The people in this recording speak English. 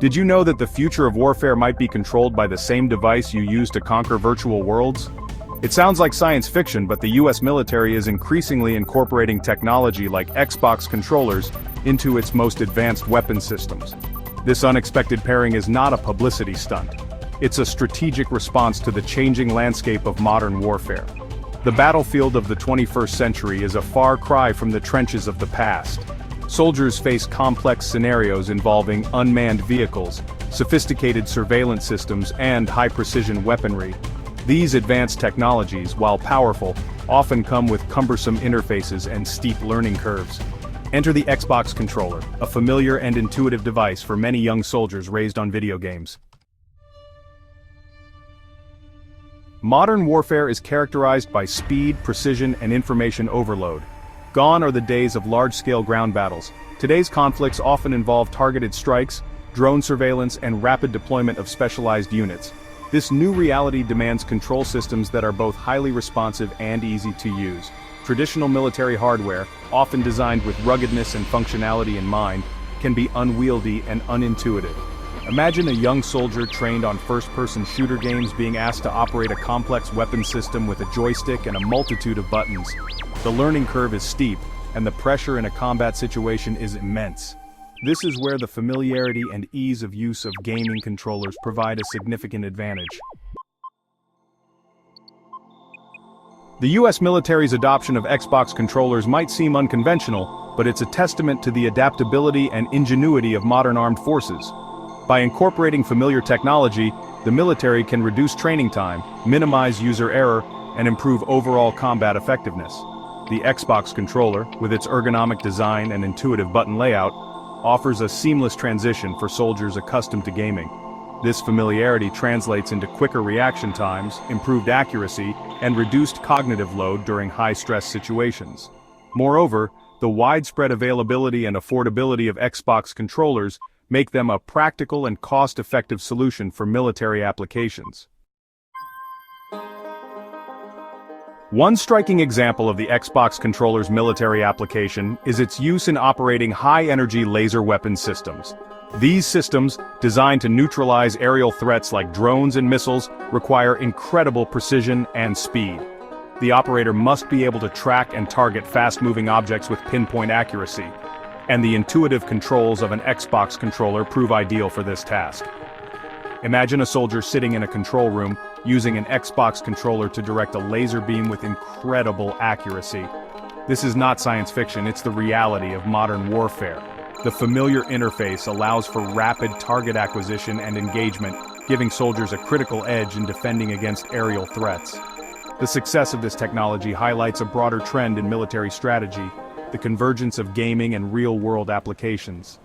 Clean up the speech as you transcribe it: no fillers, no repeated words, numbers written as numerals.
Did you know that the future of warfare might be controlled by the same device you use to conquer virtual worlds? It sounds like science fiction, but the US military is increasingly incorporating technology like Xbox controllers into its most advanced weapon systems. This unexpected pairing is not a publicity stunt. It's a strategic response to the changing landscape of modern warfare. The battlefield of the 21st century is a far cry from the trenches of the past. Soldiers face complex scenarios involving unmanned vehicles, sophisticated surveillance systems, and high-precision weaponry. These advanced technologies, while powerful, often come with cumbersome interfaces and steep learning curves. Enter the Xbox controller, a familiar and intuitive device for many young soldiers raised on video games. Modern warfare is characterized by speed, precision, and information overload. Gone are the days of large-scale ground battles. Today's conflicts often involve targeted strikes, drone surveillance, and rapid deployment of specialized units. This new reality demands control systems that are both highly responsive and easy to use. Traditional military hardware, often designed with ruggedness and functionality in mind, can be unwieldy and unintuitive. Imagine a young soldier trained on first-person shooter games being asked to operate a complex weapon system with a joystick and a multitude of buttons. The learning curve is steep, and the pressure in a combat situation is immense. This is where the familiarity and ease of use of gaming controllers provide a significant advantage. The US military's adoption of Xbox controllers might seem unconventional, but it's a testament to the adaptability and ingenuity of modern armed forces. By incorporating familiar technology, the military can reduce training time, minimize user error, and improve overall combat effectiveness. The Xbox controller, with its ergonomic design and intuitive button layout, offers a seamless transition for soldiers accustomed to gaming. This familiarity translates into quicker reaction times, improved accuracy, and reduced cognitive load during high-stress situations. Moreover, the widespread availability and affordability of Xbox controllers make them a practical and cost-effective solution for military applications. One striking example of the Xbox controller's military application is its use in operating high-energy laser weapon systems. These systems, designed to neutralize aerial threats like drones and missiles, require incredible precision and speed. The operator must be able to track and target fast-moving objects with pinpoint accuracy, and the intuitive controls of an Xbox controller prove ideal for this task. Imagine a soldier sitting in a control room, using an Xbox controller to direct a laser beam with incredible accuracy. This is not science fiction, it's the reality of modern warfare. The familiar interface allows for rapid target acquisition and engagement, giving soldiers a critical edge in defending against aerial threats. The success of this technology highlights a broader trend in military strategy: the convergence of gaming and real-world applications.